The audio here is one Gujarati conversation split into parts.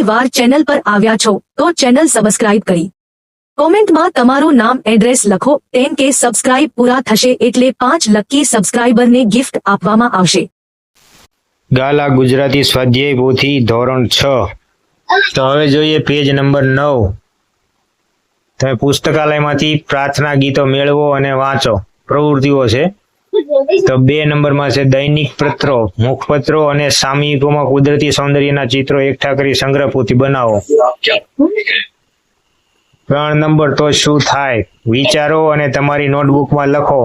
પહેલી વાર ચેનલ પર આવ્યા છો તો ચેનલ સબસ્ક્રાઇબ કરી કોમેન્ટમાં તમારું નામ એડ્રેસ લખો કેમ કે સબસ્ક્રાઇબ પૂરા થશે એટલે 5 લકી સબસ્ક્રાઇબરને ગિફ્ટ આપવામાં આવશે। ગાલા ગુજરાતી સ્વાધ્યાય પોથી ધોરણ 6। તો હવે જોઈએ પેજ નંબર 9। તમે પુસ્તકાલયમાંથી પ્રાર્થના ગીતો મેળવો અને વાંચો। પ્રવૃત્તિઓ છે તો 2 નંબરમાં છે દૈનિક પત્રો, મુખપત્રો અને સામયિકોમાં કુદરતી સૌંદર્યના ચિત્રો એકઠા કરી સંગ્રહ પોથી બનાવો। 3 નંબર તો શું થાય વિચારો અને તમારી નોટબુકમાં લખો।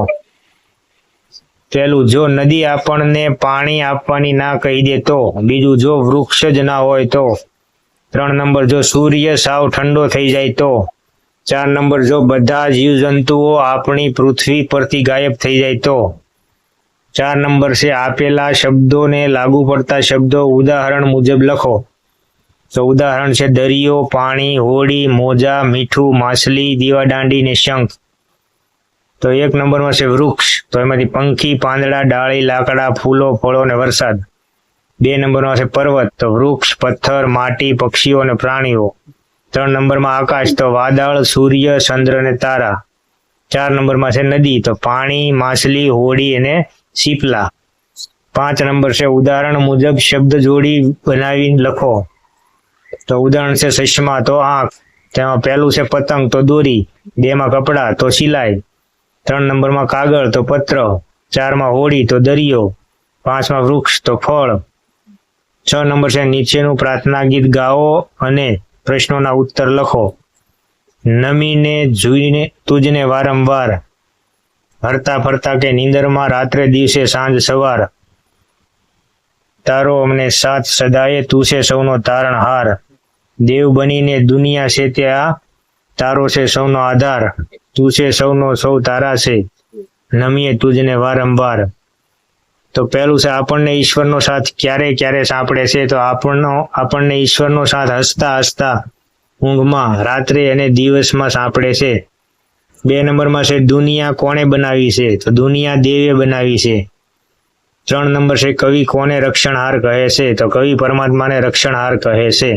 પહેલું, જો નદી આપણને પાણી આપવાની ના કહી દે તો। બીજું, જો વૃક્ષ જ ના હોય તો। 3 નંબર, જો સૂર્ય સાવ ઠંડો થઈ જાય તો। 4 નંબર, જો બધા જીવજંતુઓ આપણી પૃથ્વી પરથી ગાયબ થઈ જાય તો। 4 નંબર છે આપેલા શબ્દોને લાગુ પડતા શબ્દો ઉદાહરણ મુજબ લખો। તો ઉદાહરણ છે દરિયો, પાણી, હોડી, મોજા, મીઠું, માછલી, દીવાદાંડી ને શંખ। તો 1 નંબરમાં છે વૃક્ષ, તો એમાંથી પંખી, પાંદડા, ડાળી, લાકડા, ફૂલો, ફળો ને વરસાદ। 2 નંબરમાં છે પર્વત, તો વૃક્ષ, પથ્થર, માટી, પક્ષીઓ અને પ્રાણીઓ। 3 નંબરમાં આકાશ, તો વાદળ, સૂર્ય, ચંદ્ર અને તારા। 4 નંબરમાં છે નદી, તો પાણી, માછલી, હોડી અને શીપલા। 5 નંબર છે ઉદાહરણ મુજબ શબ્દ જોડી બનાવી લખો। તો ઉદાહરણ છે ચશ્મા, તો આંખ। તેમાં પહેલું છે પતંગ, તો દોરી। 2માં કપડા, તો સિલાઈ। 3 નંબરમાં કાગળ, તો પત્ર। 4માં હોડી, તો દરિયો। 5માં વૃક્ષ, તો ફળ। 6 નંબર છે નીચેનું પ્રાર્થના ગીત ગાઓ અને પ્રશ્નોના ઉત્તર લખો। નમીને જોઈને તુજને વારંવાર, હરતા ફરતા કે નીંદરમાં, રાત્રે દિવસે સાંજ સવાર, તારો અમને સાથ સદાયે, તું છે સૌનો તારણહાર, દેવ બનીને દુનિયા છે ત્યાં, તારો છે સૌનો આધાર, તું છે સૌનો સૌ તારા છે, નમીએ તુજને વારંવાર। તો પહેલું છે આપણને ઈશ્વરનો સાથ ક્યારે ક્યારે સાંપડે છે, તો આપણને ઈશ્વરનો સાથ હસતા હસતા ઊંઘમાં, રાત્રે અને દિવસમાં સાંપડે છે। 2 નંબરમાં છે દુનિયા કોણે બનાવી છે, તો દુનિયા દેવે બનાવી છે। 3 નંબર છે કવિ કોને રક્ષણહાર કહે છે, તો કવિ પરમાત્માને રક્ષણહાર કહે છે।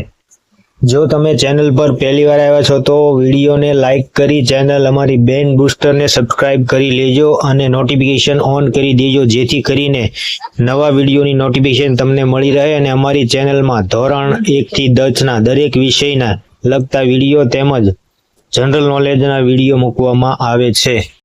જો તમે ચેનલ પર પહેલી વાર આવ્યા છો તો વિડીયોને લાઈક કરી ચેનલ અમારી બેન બૂસ્ટરને સબસ્ક્રાઇબ કરી લેજો અને નોટિફિકેશન ઓન કરી દેજો, જેથી કરીને નવા વિડીયોની નોટિફિકેશન તમને મળી રહે અને અમારી ચેનલમાં ધોરણ 1 થી 10ના દરેક વિષયના લગતા વિડીયો તેમજ જનરલ નોલેજના વિડીયો મૂકવામાં આવે છે।